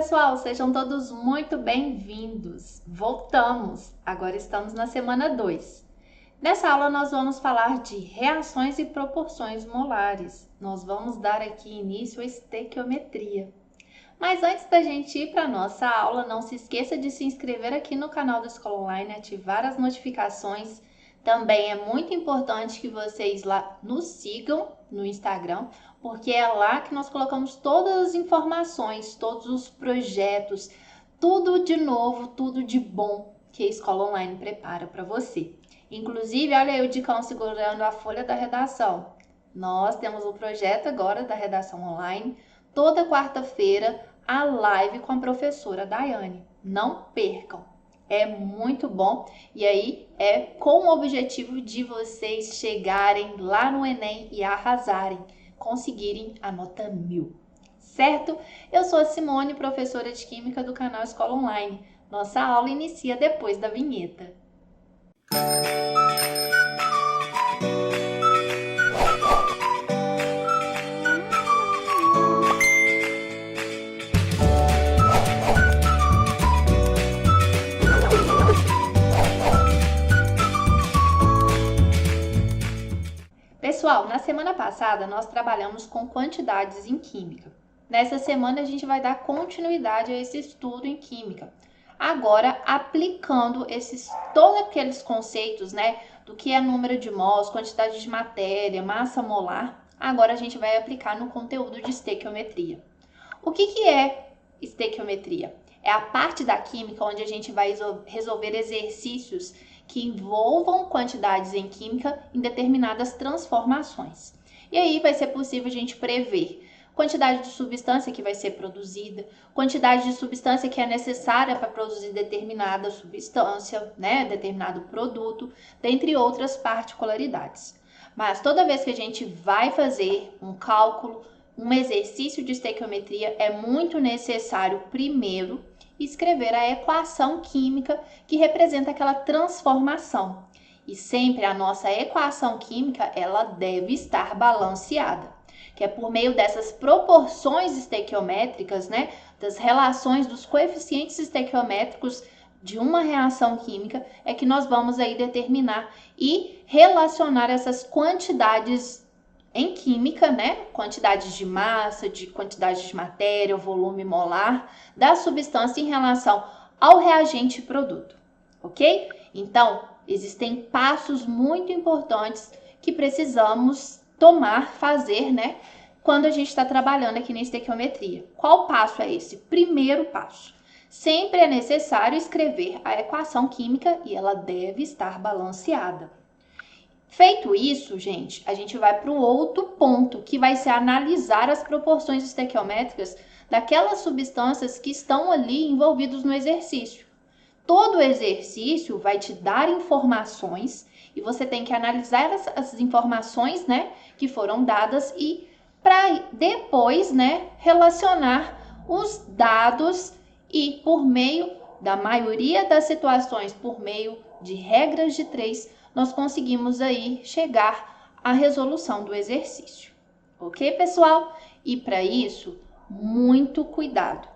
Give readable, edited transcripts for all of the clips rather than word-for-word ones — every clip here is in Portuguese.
pessoal, sejam todos muito bem-vindos. Voltamos, agora estamos na semana 2. Nessa aula nós vamos falar de reações e proporções molares. Nós vamos dar aqui início à estequiometria. Mas antes da gente ir para a nossa aula, não se esqueça de se inscrever aqui no canal da Escola Online, ativar as notificações. Também é muito importante que vocês lá nos sigam no Instagram, porque é lá que nós colocamos todas as informações, todos os projetos, tudo de novo, tudo de bom que a Escola Online prepara para você. Inclusive, olha aí o Dicão segurando a folha da redação. Nós temos um projeto agora da redação online, toda quarta-feira, a live com a professora Daiane. Não percam! É muito bom e aí é com o objetivo de vocês chegarem lá no Enem e arrasarem, conseguirem a nota 1000, certo? Eu sou a Simone, professora de Química do canal Escola Online. Nossa aula inicia depois da vinheta. Pessoal, na semana passada nós trabalhamos com quantidades em química. Nessa semana a gente vai dar continuidade a esse estudo em química. Agora aplicando todos aqueles conceitos, do que é número de mols, quantidade de matéria, massa molar, agora a gente vai aplicar no conteúdo de estequiometria. O que é estequiometria? É a parte da química onde a gente vai resolver exercícios que envolvam quantidades em química em determinadas transformações. E aí vai ser possível a gente prever quantidade de substância que vai ser produzida, quantidade de substância que é necessária para produzir determinada substância, determinado produto, dentre outras particularidades. Mas toda vez que a gente vai fazer um cálculo, um exercício de estequiometria, é muito necessário primeiro escrever a equação química que representa aquela transformação. E sempre a nossa equação química, ela deve estar balanceada, que é por meio dessas proporções estequiométricas, das relações dos coeficientes estequiométricos de uma reação química, é que nós vamos aí determinar e relacionar essas quantidades em química, quantidades de massa, de quantidade de matéria, volume molar da substância em relação ao reagente e produto, ok? Então, existem passos muito importantes que precisamos fazer, quando a gente está trabalhando aqui na estequiometria. Qual passo é esse? Primeiro passo. Sempre é necessário escrever a equação química e ela deve estar balanceada. Feito isso, gente, a gente vai para o outro ponto, que vai ser analisar as proporções estequiométricas daquelas substâncias que estão ali envolvidas no exercício. Todo exercício vai te dar informações e você tem que analisar as informações, que foram dadas e para depois, relacionar os dados e por meio da maioria das situações, por meio de regras de 3, nós conseguimos aí chegar à resolução do exercício. Ok, pessoal? E para isso, muito cuidado,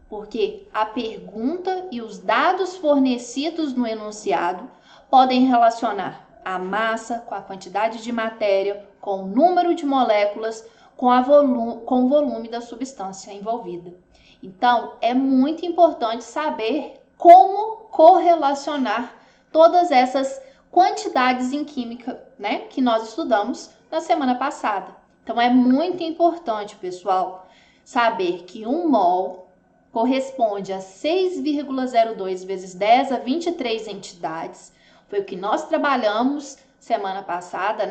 porque a pergunta e os dados fornecidos no enunciado podem relacionar a massa com a quantidade de matéria, com o número de moléculas, com o volume da substância envolvida. Então, é muito importante saber como correlacionar todas essas quantidades em química, que nós estudamos na semana passada. Então, é muito importante, pessoal, saber que 1 mol corresponde a 6,02 vezes 10 a 23 entidades. Foi o que nós trabalhamos semana passada,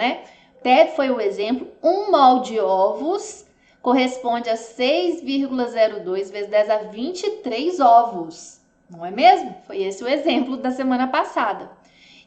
Até foi o exemplo, 1 mol de ovos corresponde a 6,02 vezes 10 a 23 ovos. Não é mesmo? Foi esse o exemplo da semana passada.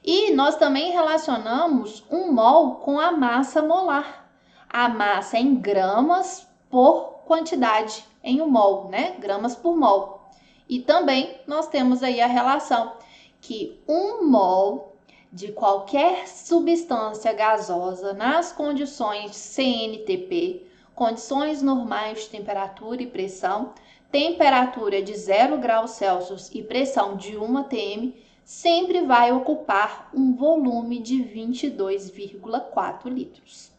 E nós também relacionamos 1 mol com a massa molar. A massa em gramas por quantidade em 1 mol, gramas por mol. E também nós temos aí a relação que 1 mol de qualquer substância gasosa nas condições CNTP, condições normais de temperatura e pressão, temperatura de 0 graus Celsius e pressão de 1 atm, sempre vai ocupar um volume de 22,4 litros.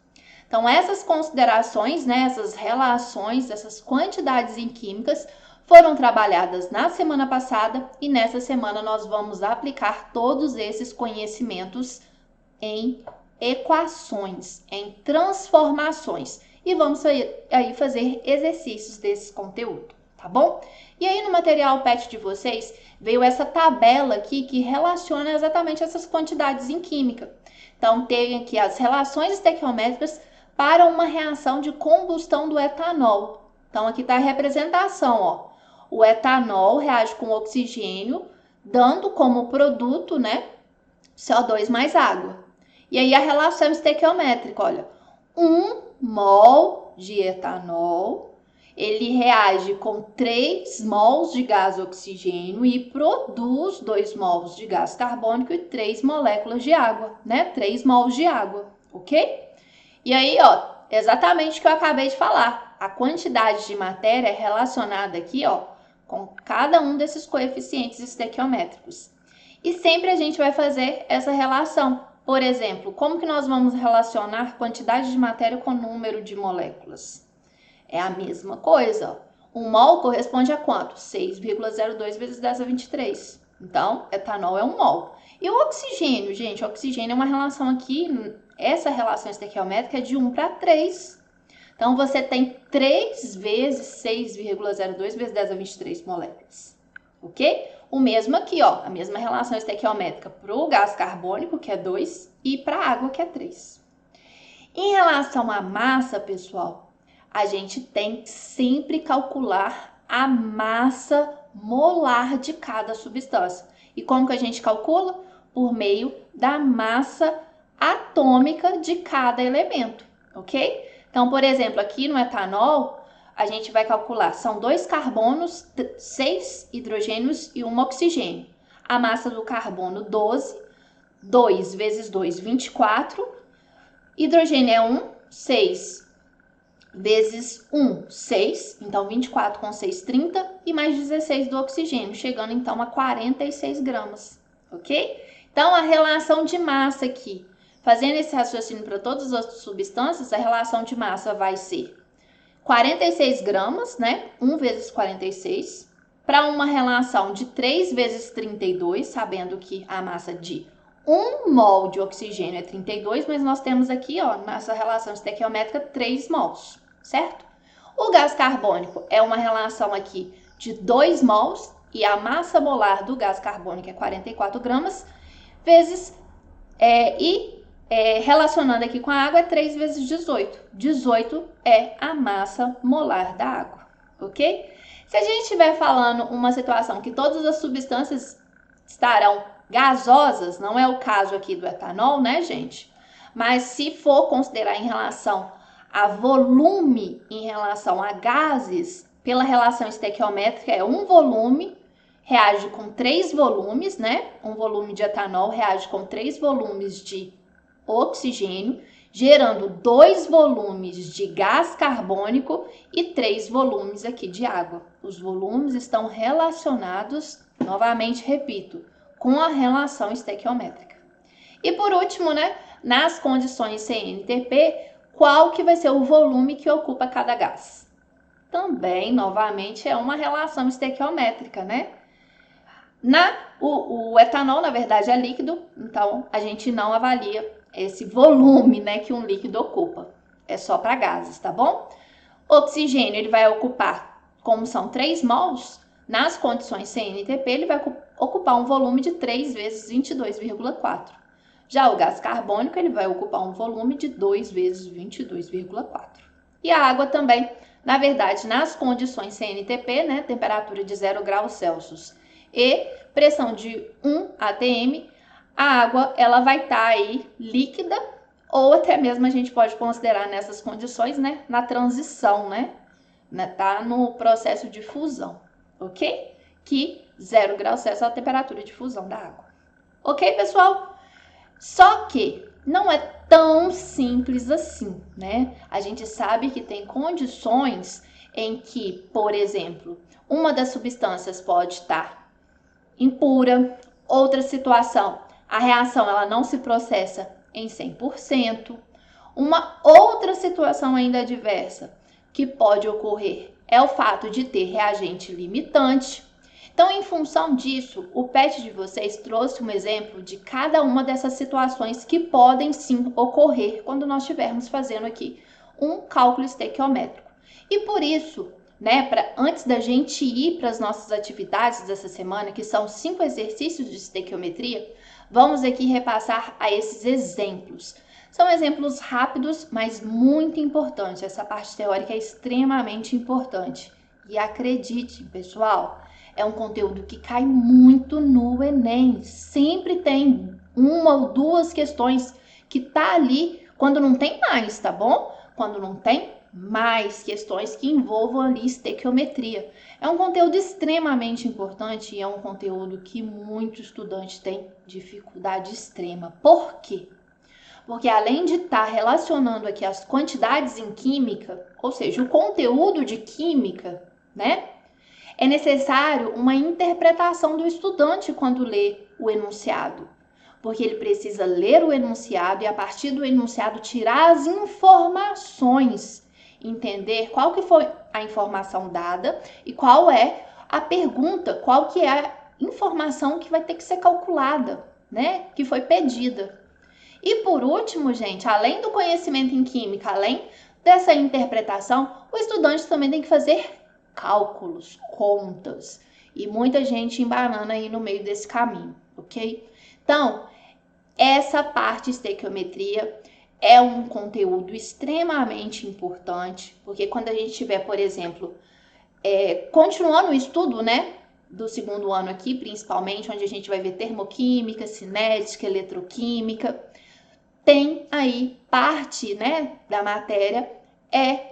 Então, essas considerações, né, essas relações, essas quantidades em químicas foram trabalhadas na semana passada e nessa semana nós vamos aplicar todos esses conhecimentos em equações, em transformações e vamos aí fazer exercícios desse conteúdo, tá bom? E aí no material PET de vocês veio essa tabela aqui que relaciona exatamente essas quantidades em química. Então tem aqui as relações estequiométricas para uma reação de combustão do etanol. Então aqui está a representação, ó. O etanol reage com oxigênio, dando como produto, né, CO2 mais água. E aí a relação estequiométrica, olha, 1 mol de etanol, ele reage com 3 mols de gás oxigênio e produz 2 mols de gás carbônico e 3 moléculas de água, né? 3 mols de água, ok? E aí, ó, exatamente o que eu acabei de falar. A quantidade de matéria é relacionada aqui, ó, com cada um desses coeficientes estequiométricos. E sempre a gente vai fazer essa relação. Por exemplo, como que nós vamos relacionar quantidade de matéria com número de moléculas? É a mesma coisa. 1 mol corresponde a quanto? 6,02 vezes 10 a 23. Então, etanol é 1 mol. E o oxigênio, gente? O oxigênio é uma relação aqui, essa relação estequiométrica é de 1 para 3. Então, você tem 3 vezes 6,02 vezes 10 a 23 moléculas. Ok? O mesmo aqui, ó, a mesma relação estequiométrica para o gás carbônico, que é 2, e para a água, que é 3. Em relação à massa, pessoal, a gente tem que sempre calcular a massa molar de cada substância. E como que a gente calcula? Por meio da massa atômica de cada elemento, ok? Então, por exemplo, aqui no etanol, a gente vai calcular, são 2 carbonos, 6 hidrogênios e 1 oxigênio. A massa do carbono, 12, 2 vezes 2, 24. Hidrogênio é 1, 6 vezes 1, 6. Então, 24 com 6, 30. E mais 16 do oxigênio, chegando então a 46 gramas, ok? Então, a relação de massa aqui, fazendo esse raciocínio para todas as substâncias, a relação de massa vai ser 46 gramas, né? 1 vezes 46, para uma relação de 3 vezes 32, sabendo que a massa de 1 mol de oxigênio é 32, mas nós temos aqui, ó, nessa relação estequiométrica, 3 mols, certo? O gás carbônico é uma relação aqui de 2 mols e a massa molar do gás carbônico é 44 gramas, vezes, relacionando aqui com a água, é 3 vezes 18. 18 é a massa molar da água, ok? Se a gente estiver falando uma situação que todas as substâncias estarão gasosas, não é o caso aqui do etanol, né, gente? Mas se for considerar em relação a volume, em relação a gases, pela relação estequiométrica, é um volume reage com 3 volumes, né? Um volume de etanol reage com 3 volumes de oxigênio, gerando 2 volumes de gás carbônico e 3 volumes aqui de água. Os volumes estão relacionados, novamente repito, com a relação estequiométrica. E por último, né, nas condições CNTP, qual que vai ser o volume que ocupa cada gás? Também, novamente, é uma relação estequiométrica, né? O etanol, na verdade, é líquido, então a gente não avalia esse volume, né, que um líquido ocupa. É só para gases, tá bom? O oxigênio, ele vai ocupar, como são 3 mols, nas condições CNTP, ele vai ocupar um volume de 3 vezes 22,4. Já o gás carbônico, ele vai ocupar um volume de 2 vezes 22,4. E a água também, na verdade, nas condições CNTP, né, temperatura de 0 graus Celsius e pressão de 1 atm, a água ela vai estar aí líquida ou até mesmo a gente pode considerar nessas condições, né, na transição, né, tá no processo de fusão, ok? Que 0 graus Celsius é a temperatura de fusão da água. Ok, pessoal? Só que não é tão simples assim, né? A gente sabe que tem condições em que, por exemplo, uma das substâncias pode estar impura, outra situação, a reação ela não se processa em 100%. Uma outra situação ainda adversa que pode ocorrer é o fato de ter reagente limitante. Então, em função disso, o PET de vocês trouxe um exemplo de cada uma dessas situações que podem sim ocorrer quando nós estivermos fazendo aqui um cálculo estequiométrico. E por isso, né, antes da gente ir para as nossas atividades dessa semana, que são 5 exercícios de estequiometria, vamos aqui repassar a esses exemplos. São exemplos rápidos, mas muito importantes. Essa parte teórica é extremamente importante. E acredite, pessoal, é um conteúdo que cai muito no Enem. Sempre tem uma ou duas questões que tá ali quando não tem mais, tá bom? Quando não tem mais questões que envolvam ali estequiometria. É um conteúdo extremamente importante e é um conteúdo que muito estudante tem dificuldade extrema. Por quê? Porque além de estar relacionando aqui as quantidades em química, ou seja, o conteúdo de química, né? É necessário uma interpretação do estudante quando lê o enunciado. Porque ele precisa ler o enunciado e a partir do enunciado tirar as informações, entender qual que foi a informação dada e qual é a pergunta, qual que é a informação que vai ter que ser calculada, né? Que foi pedida. E por último, gente, além do conhecimento em química, além dessa interpretação, o estudante também tem que fazer cálculos, contas. E muita gente embanana aí no meio desse caminho, ok? Então, essa parte de estequiometria é um conteúdo extremamente importante, porque quando a gente tiver, por exemplo, continuando o estudo, né, do segundo ano aqui, principalmente, onde a gente vai ver termoquímica, cinética, eletroquímica, tem aí parte, né, da matéria,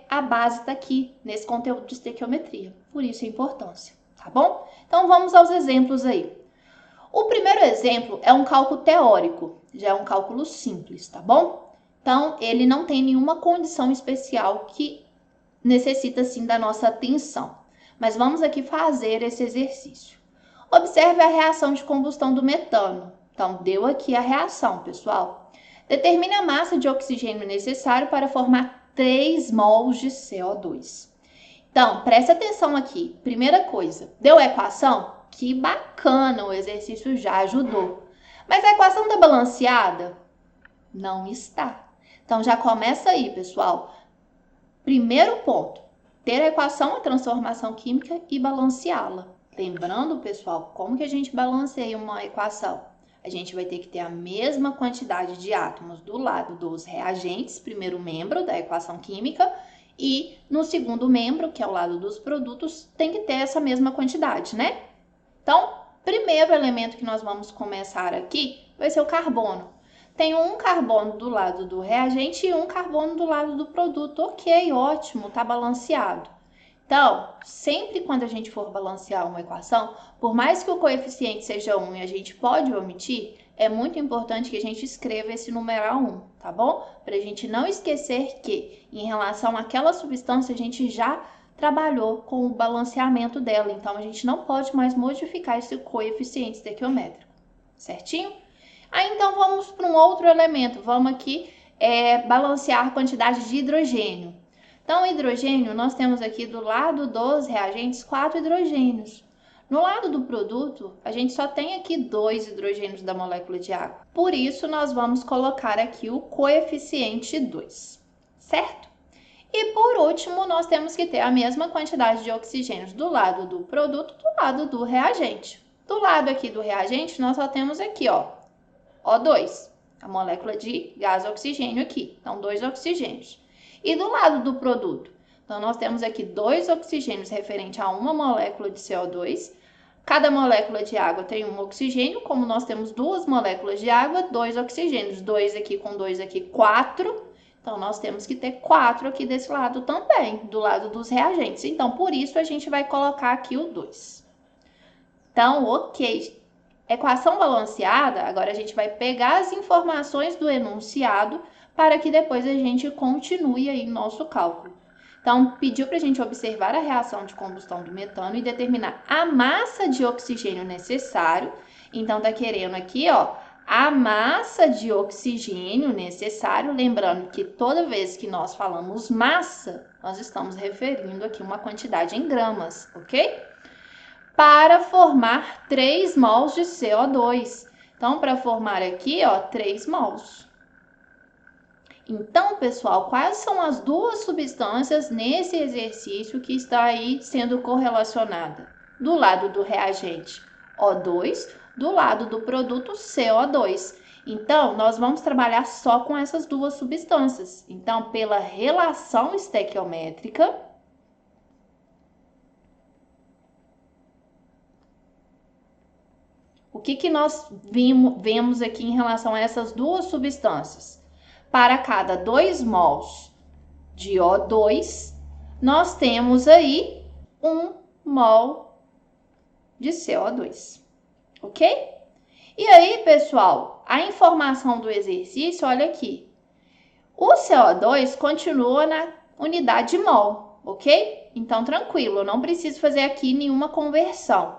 a base daqui, nesse conteúdo de estequiometria. Por isso a importância, tá bom? Então vamos aos exemplos aí. O primeiro exemplo é um cálculo teórico, já é um cálculo simples, tá bom? Então ele não tem nenhuma condição especial que necessita sim da nossa atenção. Mas vamos aqui fazer esse exercício. Observe a reação de combustão do metano. Então deu aqui a reação, pessoal. Determine a massa de oxigênio necessário para formar 3 mols de CO2. Então, preste atenção aqui. Primeira coisa, deu a equação? Que bacana, o exercício já ajudou. Mas a equação está balanceada? Não está. Então, já começa aí, pessoal. Primeiro ponto, ter a equação, a transformação química e balanceá-la. Lembrando, pessoal, como que a gente balanceia uma equação? A gente vai ter que ter a mesma quantidade de átomos do lado dos reagentes, primeiro membro da equação química, e no segundo membro, que é o lado dos produtos, tem que ter essa mesma quantidade, né? Então, primeiro elemento que nós vamos começar aqui vai ser o carbono. Tem um carbono do lado do reagente e um carbono do lado do produto. Ok, ótimo, tá balanceado. Então, sempre quando a gente for balancear uma equação, por mais que o coeficiente seja 1 e a gente pode omitir, é muito importante que a gente escreva esse numeral 1, tá bom? Para a gente não esquecer que, em relação àquela substância, a gente já trabalhou com o balanceamento dela, então a gente não pode mais modificar esse coeficiente estequiométrico, certinho? Aí, então, vamos para um outro elemento, vamos aqui balancear a quantidade de hidrogênio. Então, o hidrogênio, nós temos aqui do lado dos reagentes 4 hidrogênios. No lado do produto, a gente só tem aqui 2 hidrogênios da molécula de água. Por isso, nós vamos colocar aqui o coeficiente 2, certo? E por último, nós temos que ter a mesma quantidade de oxigênios do lado do produto, do lado do reagente. Do lado aqui do reagente, nós só temos aqui, ó, O2, a molécula de gás oxigênio aqui. Então, 2 oxigênios. E do lado do produto? Então, nós temos aqui 2 oxigênios referente a uma molécula de CO2. Cada molécula de água tem um oxigênio. Como nós temos 2 moléculas de água, 2 oxigênios. 2 aqui com 2 aqui, 4. Então, nós temos que ter 4 aqui desse lado também, do lado dos reagentes. Então, por isso, a gente vai colocar aqui o 2. Então, ok. Equação balanceada, agora a gente vai pegar as informações do enunciado para que depois a gente continue aí nosso cálculo. Então, pediu para a gente observar a reação de combustão do metano e determinar a massa de oxigênio necessário. Então, tá querendo aqui, ó, a massa de oxigênio necessário. Lembrando que toda vez que nós falamos massa, nós estamos referindo aqui uma quantidade em gramas, ok? Para formar 3 mols de CO2. Então, para formar aqui, ó, 3 mols. Então, pessoal, quais são as duas substâncias nesse exercício que está aí sendo correlacionada? Do lado do reagente O2, do lado do produto CO2. Então, nós vamos trabalhar só com essas duas substâncias. Então, pela relação estequiométrica, o que nós vemos aqui em relação a essas duas substâncias? Para cada 2 mols de O2, nós temos aí 1 mol de CO2, ok? E aí, pessoal, a informação do exercício, olha aqui. O CO2 continua na unidade mol, ok? Então, tranquilo, eu não preciso fazer aqui nenhuma conversão.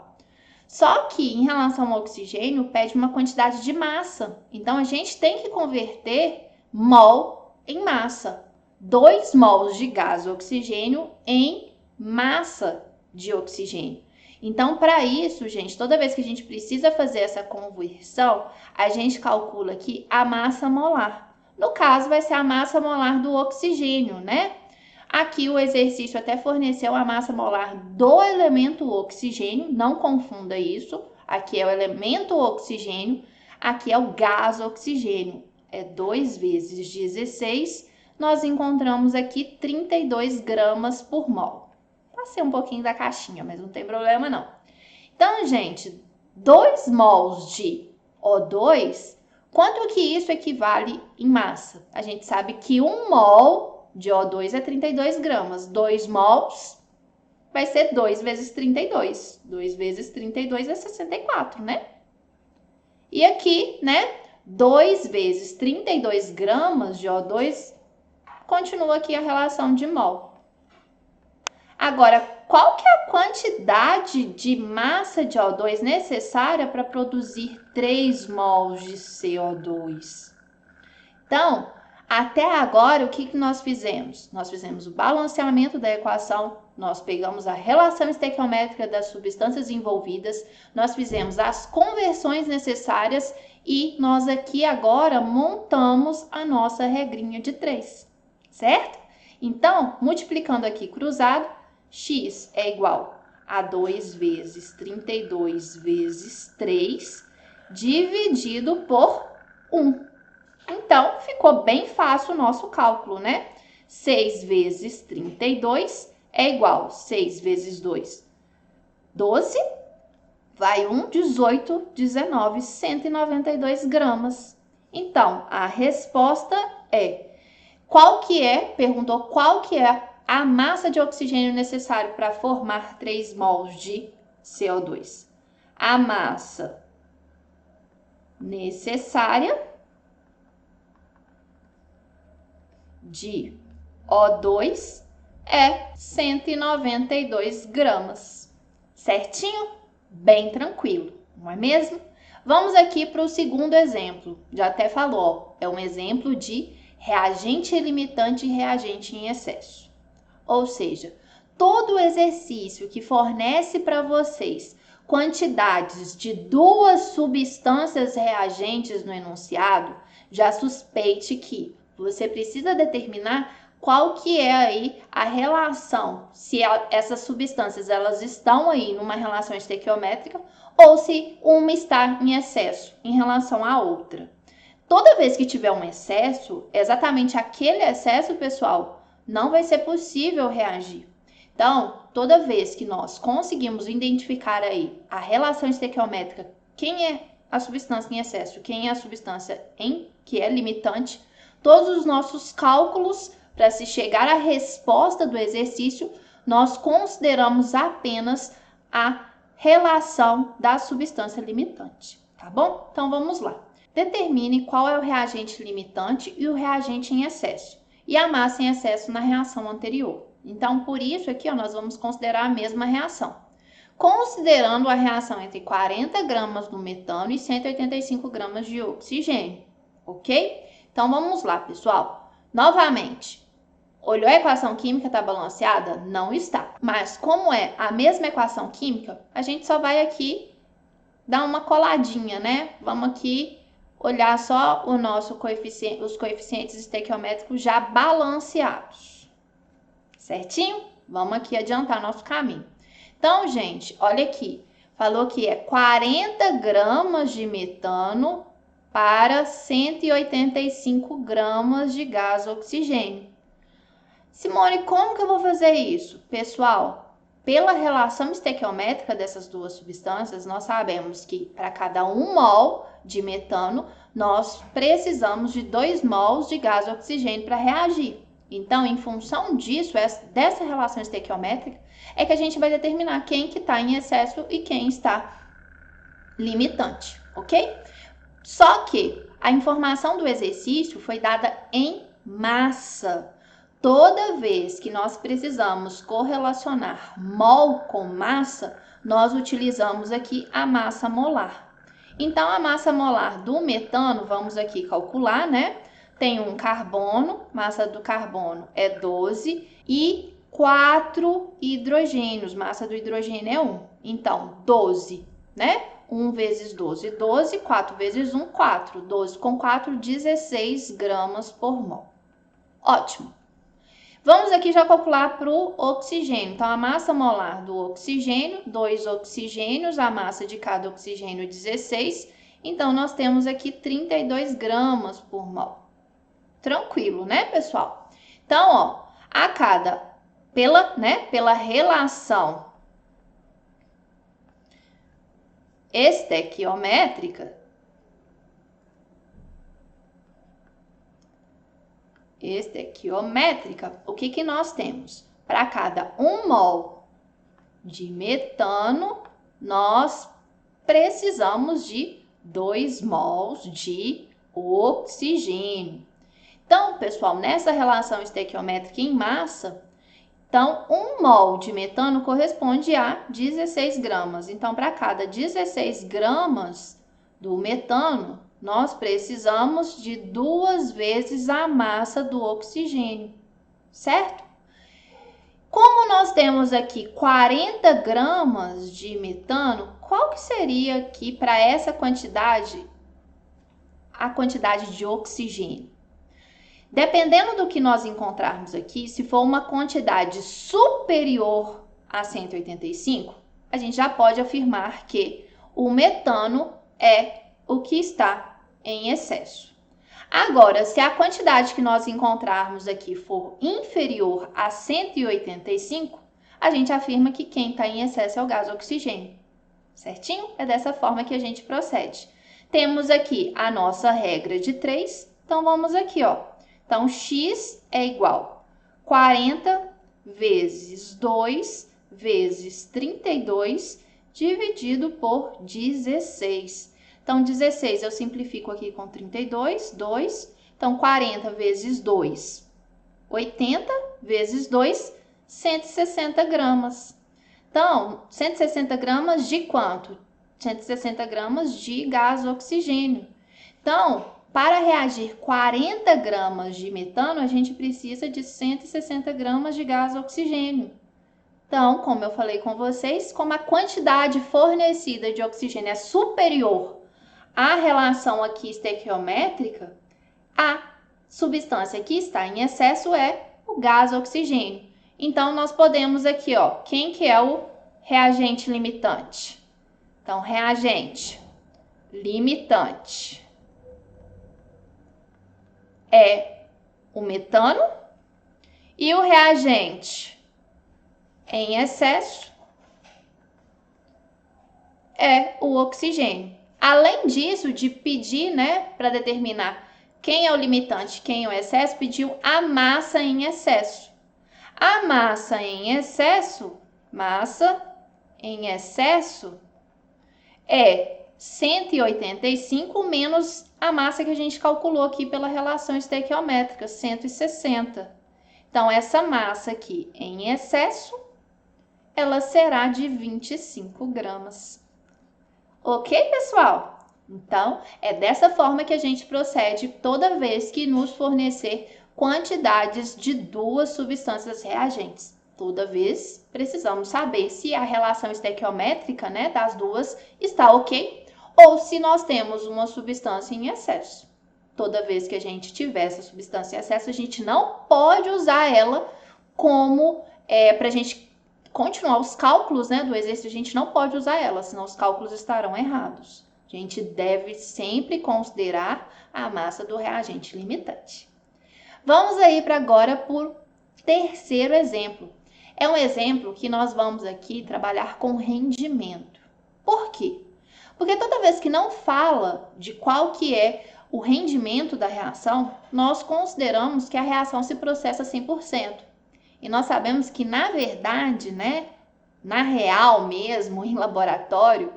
Só que, em relação ao oxigênio, pede uma quantidade de massa. Então, a gente tem que converter mol em massa. 2 mols de gás oxigênio em massa de oxigênio. Então, para isso, gente, toda vez que a gente precisa fazer essa conversão, a gente calcula aqui a massa molar. No caso, vai ser a massa molar do oxigênio, né? Aqui o exercício até forneceu a massa molar do elemento oxigênio, não confunda isso. Aqui é o elemento oxigênio, aqui é o gás oxigênio. É 2 vezes 16, nós encontramos aqui 32 gramas por mol. Passei um pouquinho da caixinha, mas não tem problema não. Então, gente, 2 mols de O2, quanto que isso equivale em massa? A gente sabe que 1 mol de O2 é 32 gramas. 2 mols vai ser 2 vezes 32. 2 vezes 32 é 64, né? E aqui, né, 2 vezes 32 gramas de O2, continua aqui a relação de mol. Agora, qual que é a quantidade de massa de O2 necessária para produzir 3 mols de CO2? Então, até agora, o que nós fizemos? Nós fizemos o balanceamento da equação, nós pegamos a relação estequiométrica das substâncias envolvidas, nós fizemos as conversões necessárias e nós aqui agora montamos a nossa regrinha de 3, certo? Então, multiplicando aqui cruzado, x é igual a 2 vezes 32 vezes 3 dividido por 1. Então, ficou bem fácil o nosso cálculo, né? 6 vezes 32 é igual a 6 vezes 2, 12, vai 1, 18, 19, 192 gramas. Então, a resposta é, perguntou qual que é a massa de oxigênio necessária para formar 3 mols de CO2. A massa necessária de O2 é 192 gramas. Certinho? Bem tranquilo, não é mesmo? Vamos aqui para o segundo exemplo. Já até falou, é um exemplo de reagente limitante e reagente em excesso. Ou seja, todo exercício que fornece para vocês quantidades de 2 substâncias reagentes no enunciado, já suspeite que você precisa determinar qual que é aí a relação, se essas substâncias elas estão aí numa relação estequiométrica ou se uma está em excesso em relação à outra. Toda vez que tiver um excesso, exatamente aquele excesso, pessoal, não vai ser possível reagir. Então, toda vez que nós conseguimos identificar aí a relação estequiométrica, quem é a substância em excesso, quem é a substância que é limitante, todos os nossos cálculos para se chegar à resposta do exercício, nós consideramos apenas a relação da substância limitante, tá bom? Então, vamos lá. Determine qual é o reagente limitante e o reagente em excesso. e a massa em excesso na reação anterior. Então, por isso aqui, ó, nós vamos considerar a mesma reação. Considerando a reação entre 40 gramas do metano e 185 gramas de oxigênio, ok? Então, vamos lá, pessoal. Novamente, olhou a equação química, está balanceada? Não está. Mas, como é a mesma equação química, a gente só vai aqui dar uma coladinha, né? Vamos aqui olhar só o nosso os coeficientes estequiométricos já balanceados. Certinho? Vamos aqui adiantar nosso caminho. Então, gente, olha aqui. Falou que é 40 gramas de metano para 185 gramas de gás oxigênio. Simone, como que eu vou fazer isso? Pessoal, pela relação estequiométrica dessas duas substâncias, nós sabemos que para cada 1 mol de metano, nós precisamos de 2 mols de gás oxigênio para reagir. Então, em função disso, dessa relação estequiométrica, é que a gente vai determinar quem que está em excesso e quem está limitante, ok? Só que a informação do exercício foi dada em massa. Toda vez que nós precisamos correlacionar mol com massa, nós utilizamos aqui a massa molar. Então, a massa molar do metano, vamos aqui calcular, né? Tem um carbono, massa do carbono é 12 e 4 hidrogênios, massa do hidrogênio é 1. Então, 12, né? 1 vezes 12, 12, 4 vezes 1, 4. 12 com 4, 16 gramas por mol. Ótimo. Vamos aqui já calcular para o oxigênio. Então, a massa molar do oxigênio, 2 oxigênios, a massa de cada oxigênio 16. Então, nós temos aqui 32 gramas por mol. Tranquilo, né, pessoal? Então, ó, a cada, pela relação estequiométrica, o que nós temos? Para cada 1 mol de metano, nós precisamos de 2 mols de oxigênio. Então, pessoal, nessa relação estequiométrica em massa, então 1 mol de metano corresponde a 16 gramas. Então, para cada 16 gramas do metano, nós precisamos de 2 vezes a massa do oxigênio, certo? Como nós temos aqui 40 gramas de metano, qual que seria aqui para essa quantidade, a quantidade de oxigênio? Dependendo do que nós encontrarmos aqui, se for uma quantidade superior a 185, a gente já pode afirmar que o metano é o que está em excesso. Agora, se a quantidade que nós encontrarmos aqui for inferior a 185, a gente afirma que quem está em excesso é o gás oxigênio. Certinho? É dessa forma que a gente procede. Temos aqui a nossa regra de 3, então vamos aqui, ó. Então, x é igual a 40 vezes 2 vezes 32 dividido por 16. Então, 16 eu simplifico aqui com 32, 2. Então, 40 vezes 2, 80 vezes 2, 160 gramas. Então, 160 gramas de quanto? 160 gramas de gás oxigênio. Então, para reagir 40 gramas de metano, a gente precisa de 160 gramas de gás oxigênio. Então, como eu falei com vocês, como a quantidade fornecida de oxigênio é superior à relação aqui estequiométrica, a substância que está em excesso é o gás oxigênio. Então, nós podemos aqui, ó, quem que é o reagente limitante? Então, reagente limitante é o metano e o reagente em excesso é o oxigênio. Além disso, de pedir, né, para determinar quem é o limitante, quem é o excesso, pediu a massa em excesso. A massa em excesso é 185 menos a massa que a gente calculou aqui pela relação estequiométrica, 160. Então, essa massa aqui em excesso, ela será de 25 gramas. Ok, pessoal? Então, é dessa forma que a gente procede toda vez que nos fornecer quantidades de duas substâncias reagentes. Toda vez precisamos saber se a relação estequiométrica, né, das duas está ok ou se nós temos uma substância em excesso. Toda vez que a gente tiver essa substância em excesso, a gente não pode usar ela como para a gente continuar os cálculos, né, do exercício. A gente não pode usar ela, senão os cálculos estarão errados. A gente deve sempre considerar a massa do reagente limitante. Vamos aí para agora por terceiro exemplo. É um exemplo que nós vamos aqui trabalhar com rendimento. Por quê? Porque toda vez que não fala de qual que é o rendimento da reação, nós consideramos que a reação se processa 100%. E nós sabemos que, na verdade, né, na real mesmo, em laboratório,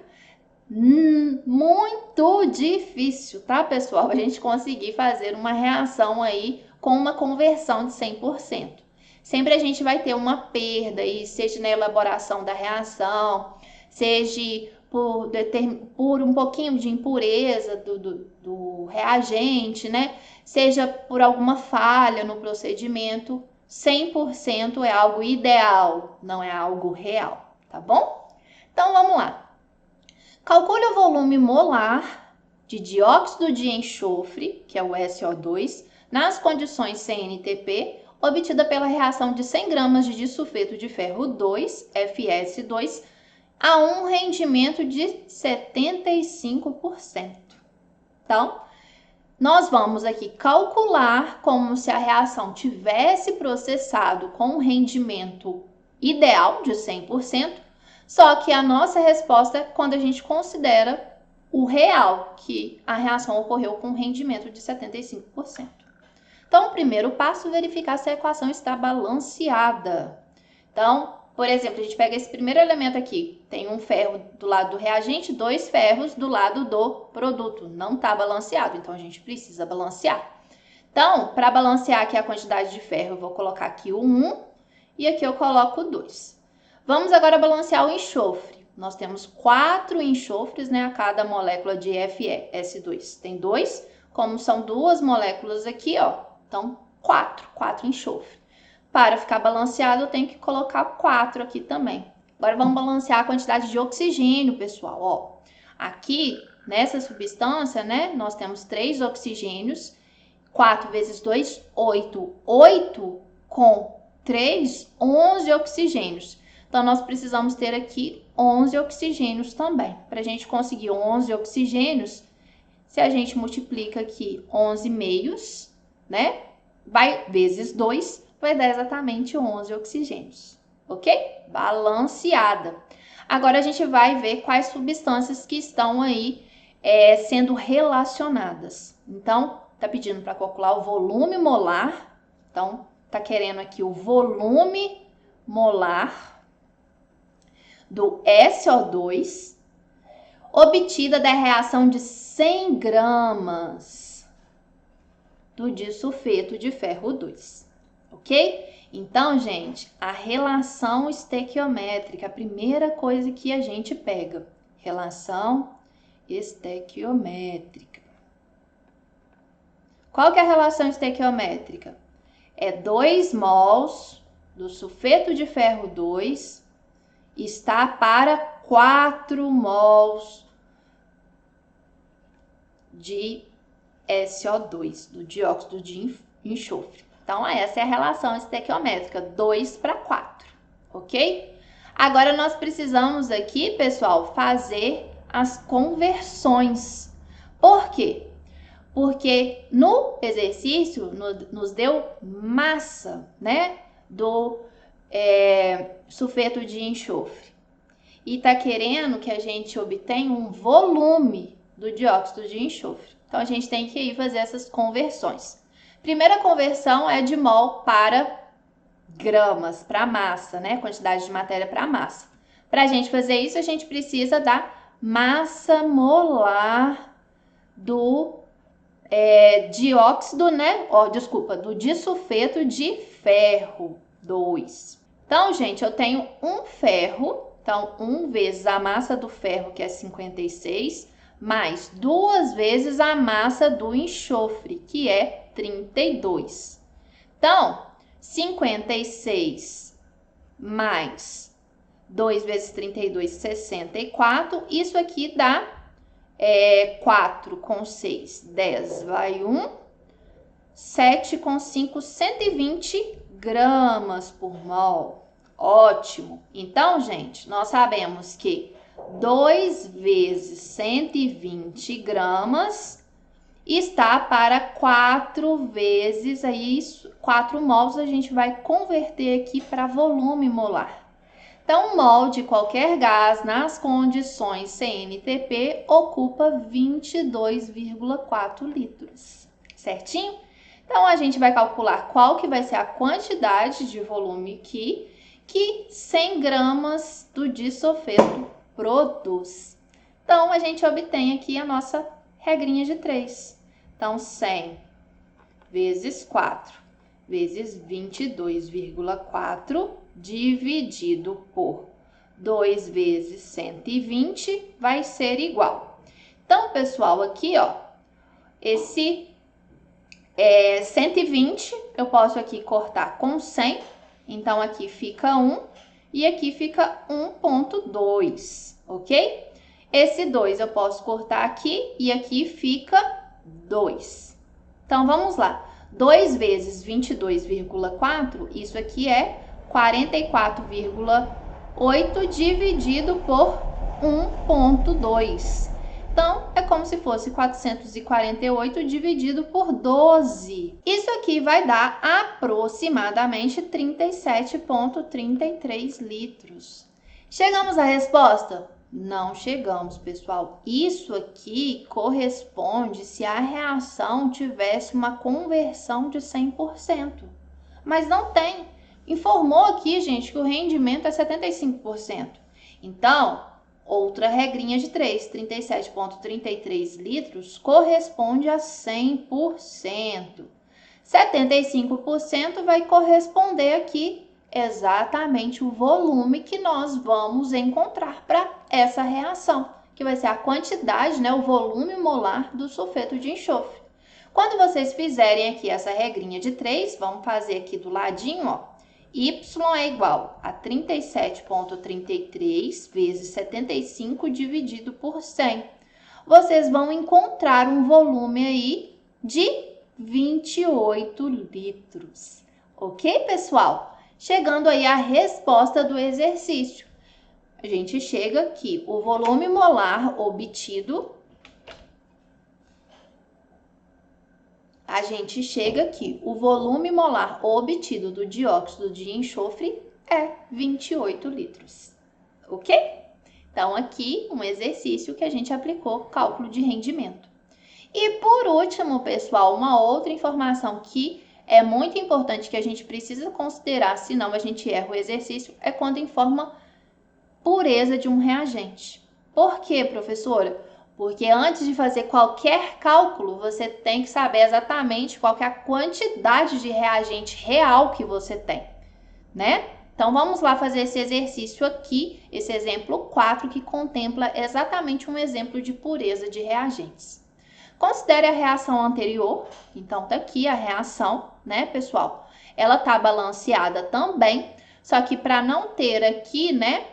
muito difícil, tá, pessoal? A gente conseguir fazer uma reação aí com uma conversão de 100%. Sempre a gente vai ter uma perda, aí, seja na elaboração da reação, seja por um pouquinho de impureza do reagente, né? Seja por alguma falha no procedimento, 100% é algo ideal, não é algo real, tá bom? Então, vamos lá. Calcule o volume molar de dióxido de enxofre, que é o SO2, nas condições CNTP, obtida pela reação de 100 gramas de disulfeto de ferro 2, FS2, a um rendimento de 75%. Então, nós vamos aqui calcular como se a reação tivesse processado com um rendimento ideal de 100%, só que a nossa resposta é quando a gente considera o real, que a reação ocorreu com um rendimento de 75%. Então, o primeiro passo é verificar se a equação está balanceada. Então, por exemplo, a gente pega esse primeiro elemento aqui, tem um ferro do lado do reagente, 2 ferros do lado do produto. Não está balanceado, então a gente precisa balancear. Então, para balancear aqui a quantidade de ferro, eu vou colocar aqui o 1 e aqui eu coloco o 2. Vamos agora balancear o enxofre. Nós temos 4 enxofres, né, a cada molécula de FeS2. Tem 2, como são 2 moléculas aqui, ó, então 4 enxofre. Para ficar balanceado, eu tenho que colocar 4 aqui também. Agora, vamos balancear a quantidade de oxigênio, pessoal. Ó, aqui, nessa substância, né, nós temos 3 oxigênios. 4 vezes 2, 8. 8 com 3, 11 oxigênios. Então, nós precisamos ter aqui 11 oxigênios também. Para a gente conseguir 11 oxigênios, se a gente multiplica aqui 11 meios, né, vezes 2, vai dar exatamente 11 oxigênios, ok? Balanceada. Agora, a gente vai ver quais substâncias que estão aí sendo relacionadas. Então, tá pedindo para calcular o volume molar. Então, tá querendo aqui o volume molar do SO2, obtida da reação de 100 gramas do disulfeto de ferro 2. Ok? Então, gente, a relação estequiométrica, a primeira coisa que a gente pega, relação estequiométrica. Qual que é a relação estequiométrica? É 2 mols do sulfeto de ferro 2 está para 4 mols de SO2, do dióxido de enxofre. Então, essa é a relação estequiométrica, 2 para 4, ok? Agora, nós precisamos aqui, pessoal, fazer as conversões. Por quê? Porque no exercício nos deu massa, né, do sulfeto de enxofre. E tá querendo que a gente obtenha um volume do dióxido de enxofre. Então, a gente tem que ir fazer essas conversões. Primeira conversão é de mol para gramas, para massa, né? Quantidade de matéria para massa. Para a gente fazer isso, a gente precisa da massa molar do dióxido, né? Do disulfeto de ferro 2. Então, gente, eu tenho um ferro, então 1 vezes a massa do ferro, que é 56, mais 2 vezes a massa do enxofre, que é 32. Então, 56 mais 2 vezes 32, 64. Isso aqui dá 4 com 6, 10, vai 1. 7 com 5, 120 gramas por mol. Ótimo! Então, gente, nós sabemos que 2 vezes 120 gramas está para 4 vezes, aí 4 mols a gente vai converter aqui para volume molar. Então, um mol de qualquer gás nas condições CNTP ocupa 22,4 litros, certinho? Então, a gente vai calcular qual que vai ser a quantidade de volume que 100 gramas do disulfeto produz. Então, a gente obtém aqui a nossa regrinha de 3. Então, 100 vezes 4 vezes 22,4 dividido por 2 vezes 120 vai ser igual. Então, pessoal, aqui, ó, esse 120 eu posso aqui cortar com 100. Então, aqui fica 1 e aqui fica 1,2, ok? Esse 2 eu posso cortar aqui e aqui fica 2. Então, vamos lá. 2 vezes 22,4, isso aqui é 44,8 dividido por 1,2. Então, é como se fosse 448 dividido por 12. Isso aqui vai dar aproximadamente 37,33 litros. Chegamos à resposta? Não chegamos, pessoal. Isso aqui corresponde se a reação tivesse uma conversão de 100%. Mas não tem. Informou aqui, gente, que o rendimento é 75%. Então, outra regrinha de 3, 37,33 litros corresponde a 100%. 75% vai corresponder aqui exatamente o volume que nós vamos encontrar para essa reação, que vai ser a quantidade, né, o volume molar do sulfeto de enxofre. Quando vocês fizerem aqui essa regrinha de 3, vamos fazer aqui do ladinho, ó, Y é igual a 37,33 vezes 75 dividido por 100. Vocês vão encontrar um volume aí de 28 litros. Ok, pessoal? Chegando aí a resposta do exercício. A gente chega aqui, o volume molar obtido. A gente chega aqui, o volume molar obtido do dióxido de enxofre é 28 litros. Ok? Então, aqui um exercício que a gente aplicou, cálculo de rendimento. E por último, pessoal, uma outra informação que é muito importante que a gente precisa considerar, senão a gente erra o exercício, é quando informa pureza de um reagente. Por quê, professora? Porque antes de fazer qualquer cálculo, você tem que saber exatamente qual que é a quantidade de reagente real que você tem, né? Então, vamos lá fazer esse exercício aqui, esse exemplo 4, que contempla exatamente um exemplo de pureza de reagentes. Considere a reação anterior. Então, tá aqui a reação, né, pessoal? Ela tá balanceada também, só que para não ter aqui, né,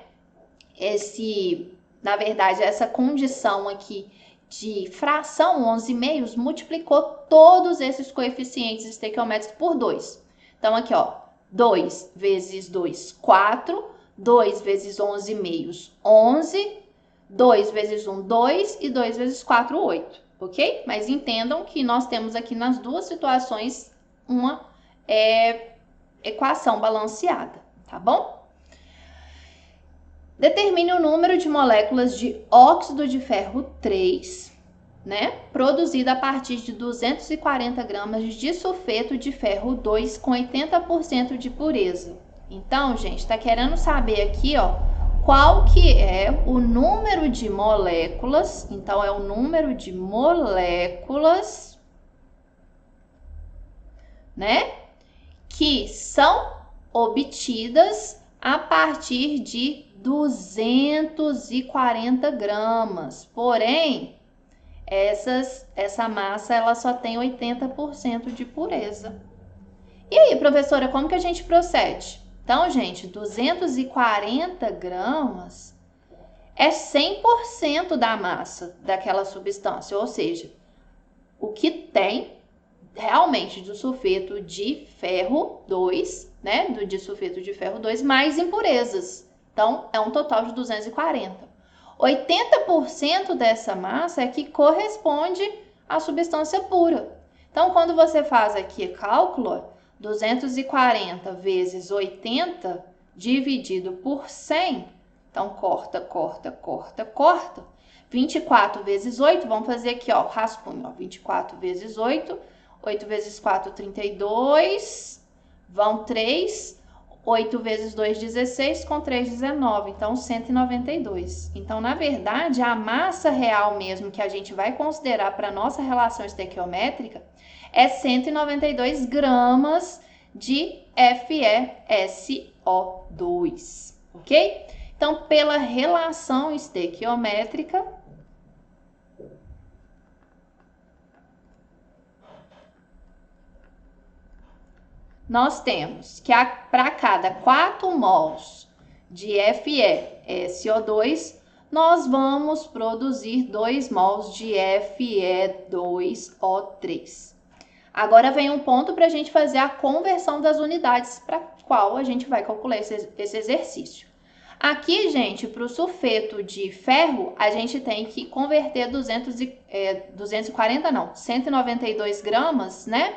na verdade, essa condição aqui de fração 11/2, multiplicou todos esses coeficientes estequiométricos por 2. Então, aqui, ó, 2 vezes 2, 4. 2 vezes 11/2, 11. 2 vezes 1, 2. E 2 vezes 4, 8. Ok? Mas entendam que nós temos aqui nas duas situações uma equação balanceada, tá bom? Determine o número de moléculas de óxido de ferro 3, né, produzido a partir de 240 gramas de disulfeto de ferro 2 com 80% de pureza. Então, gente, tá querendo saber aqui, ó, qual que é o número de moléculas, então é o número de moléculas, né, que são obtidas a partir de 240 gramas. Porém, essa massa ela só tem 80% de pureza. E aí, professora, como que a gente procede? Então, gente, 240 gramas é 100% da massa daquela substância, ou seja, o que tem realmente do sulfeto de ferro 2, né? Do disulfeto de ferro 2 mais impurezas. Então, é um total de 240. 80% dessa massa é que corresponde à substância pura. Então, quando você faz aqui cálculo, 240 vezes 80 dividido por 100, então corta, corta, corta, corta. 24 vezes 8, vamos fazer aqui, ó, rascunho, ó, 24 vezes 8, 8 vezes 4, 32, vão 3, 8 vezes 2, 16, com 3, 19, então 192. Então, na verdade, a massa real mesmo que a gente vai considerar para a nossa relação estequiométrica é 192 gramas de FeSO2, ok? Então, pela relação estequiométrica, nós temos que para cada 4 mols de FeSO2, nós vamos produzir 2 mols de Fe2O3. Agora vem um ponto para a gente fazer a conversão das unidades para qual a gente vai calcular esse exercício. Aqui, gente, para o sulfeto de ferro, a gente tem que converter 192 gramas, né?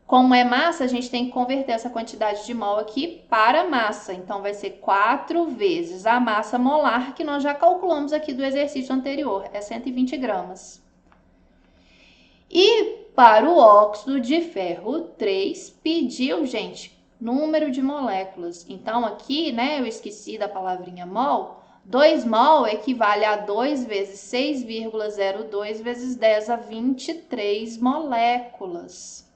Como é massa, a gente tem que converter essa quantidade de mol aqui para massa. Então, vai ser 4 vezes a massa molar, que nós já calculamos aqui do exercício anterior, é 120 gramas. E para o óxido de ferro 3, pediu, gente, número de moléculas. Então, aqui, né, eu esqueci da palavrinha mol. 2 mol equivale a 2 vezes 6,02 vezes 10 a 23 moléculas.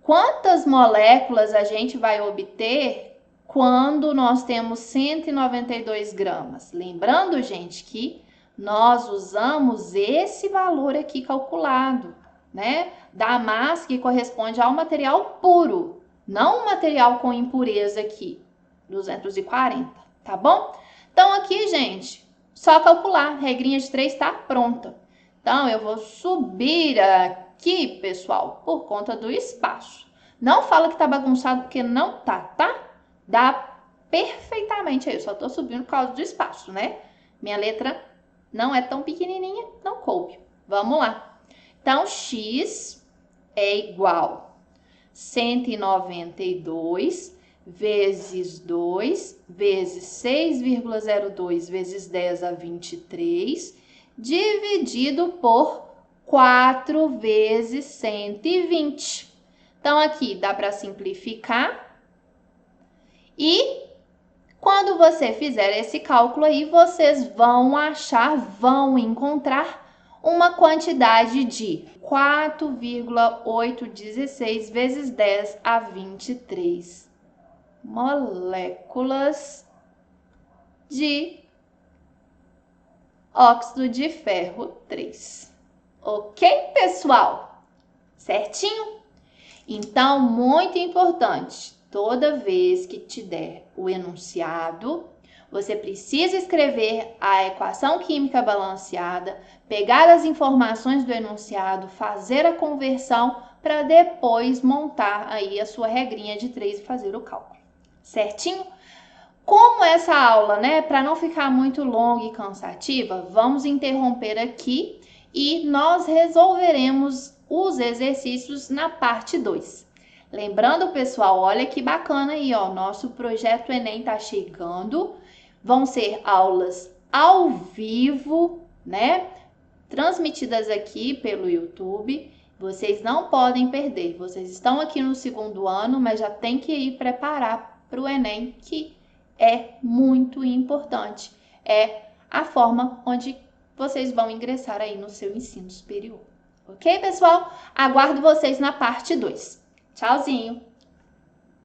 Quantas moléculas a gente vai obter quando nós temos 192 gramas? Lembrando, gente, que nós usamos esse valor aqui calculado, né? Da massa que corresponde ao material puro, não o material com impureza aqui, 240, tá bom? Então, aqui, gente, só calcular, regrinha de 3 está pronta. Então, eu vou subir aqui, pessoal, por conta do espaço. Não fala que tá bagunçado, porque não tá? Dá perfeitamente aí, eu só tô subindo por causa do espaço, né? Minha letra não é tão pequenininha, não coube. Vamos lá. Então, x é igual a 192 vezes 2 vezes 6,02 vezes 10 a 23, dividido por 4 vezes 120. Então, aqui dá para simplificar. E quando você fizer esse cálculo aí, vocês vão encontrar uma quantidade de 4,816 vezes 10 a 23 moléculas de óxido de ferro 3. Ok, pessoal? Certinho? Então, muito importante, toda vez que te der o enunciado, você precisa escrever a equação química balanceada, pegar as informações do enunciado, fazer a conversão para depois montar aí a sua regrinha de 3 e fazer o cálculo. Certinho? Como essa aula, né, para não ficar muito longa e cansativa, vamos interromper aqui e nós resolveremos os exercícios na parte 2. Lembrando, pessoal, olha que bacana aí, ó, nosso projeto Enem tá chegando. Vão ser aulas ao vivo, né, transmitidas aqui pelo YouTube. Vocês não podem perder. Vocês estão aqui no 2º ano, mas já tem que ir preparar para o Enem, que é muito importante. É a forma onde vocês vão ingressar aí no seu ensino superior. Ok, pessoal? Aguardo vocês na parte 2. Tchauzinho!